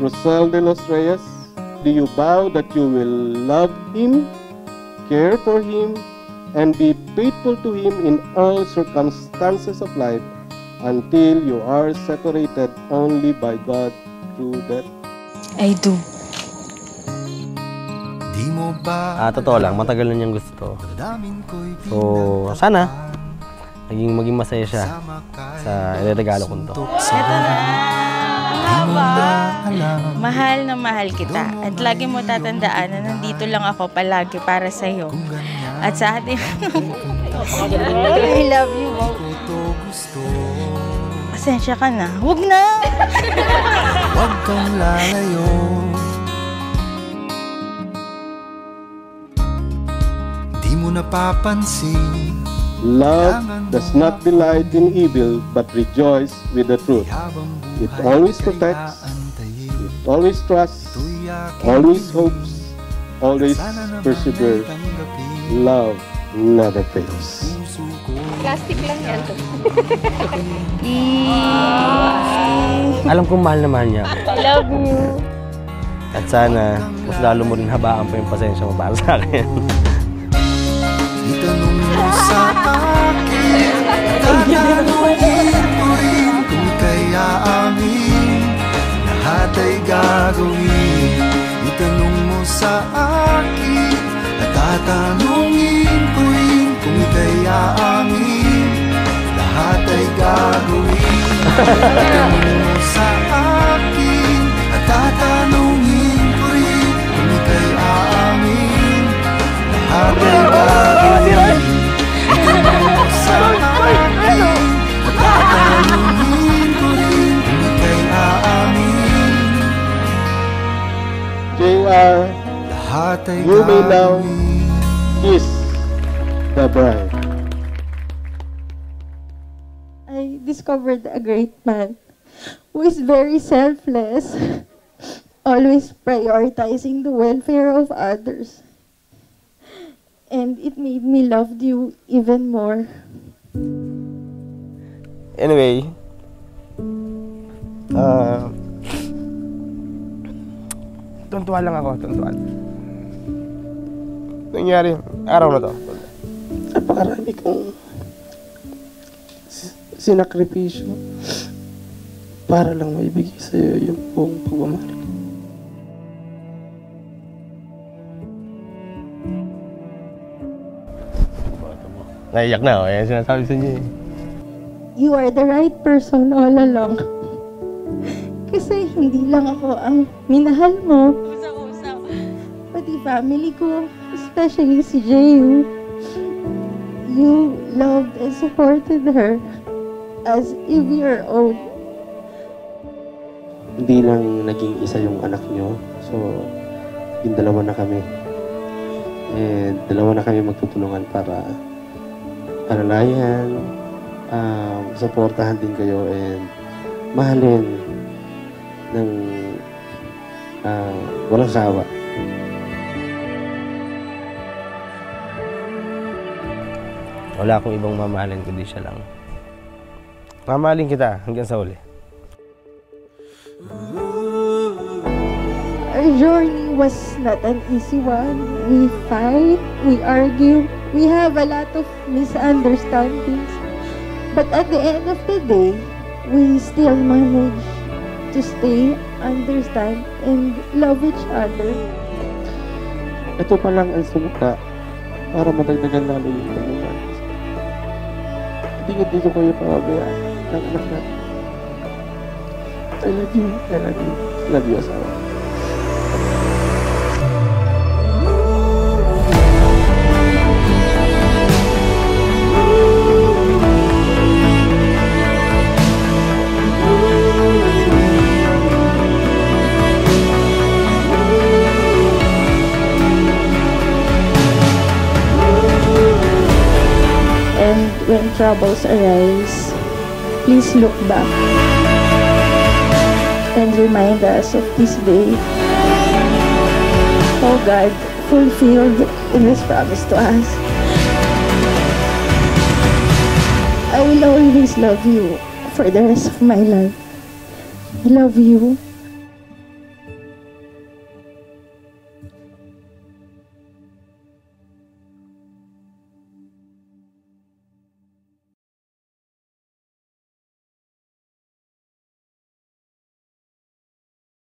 Rosel de los Reyes, do you vow that you will love him, care for him, and be faithful to him in all circumstances of life until you are separated only by God through death? I do. Totoo lang, matagal na niyang gusto. So, sana maging masaya siya sa ireregalo ko nito. Ito na! Ang haba! Mahal na mahal kita at lagi mo tatandaan na nandito lang ako palagi para sa'yo. At sa atin, I love you, Mo. Pasensya ka na. Huwag na! Huwag kang lalayo. Di mo napapansin. Love does not delight in evil, but rejoice with the truth. It always protects, it always trusts, always hopes, always perseveres. Love never fails. Plastic lang yan. Alam kong mahal na mahal niya. I love you. At sana, mas lalo mo rin habaan pa yung pasensya mo para sa akin. Itanong mo sa akin, tatanungin ko rin kung kaya amin lahat ay gagawin. Itanong mo sa akin, at tatanungin ko rin kung kaya amin lahat ay gagawin. Itanong mo sa akin, at tatanungin ko rin kung kaya amin lahat ay gagawin. JR, you may now kiss the bride. I discovered a great man who is very selfless, always prioritizing the welfare of others. And it made me love you even more. Anyway, tuntua lang ako, tuntuan. Nangyari, araw na to. Napakarami kong sinakripisyo para lang maibigay sa'yo yung buong pagmamahal. Naiyak na, yan sinasabi sa inyo eh. You are the right person all along. Kasi hindi lang ako ang minahal mo, pati family ko, especially si Jayu. You loved and supported her as if your own. Hindi lang naging isa yung anak nyo, so yung dalawa na kami. And dalawa na kami magtutulungan para alalayan, supportahan din kayo, and mahalin ng walang sawa. Wala akong ibang mamahalin kundi siya lang. Mamahalin kita hanggang sa huli. Our journey was not an easy one. We fight, we argue, we have a lot of misunderstandings. But at the end of the day, we still manage to stay, understand, and love each other. Ito pa lang ang sumuka para madagdagan lalo yung pagmamahal. Hindi ko kayo pababayaan ng anak natin. I love you. I love you. Love you, asawa. When troubles arise, please look back and remind us of this day, how God fulfilled in His promise to us. I will always love you for the rest of my life. I love you.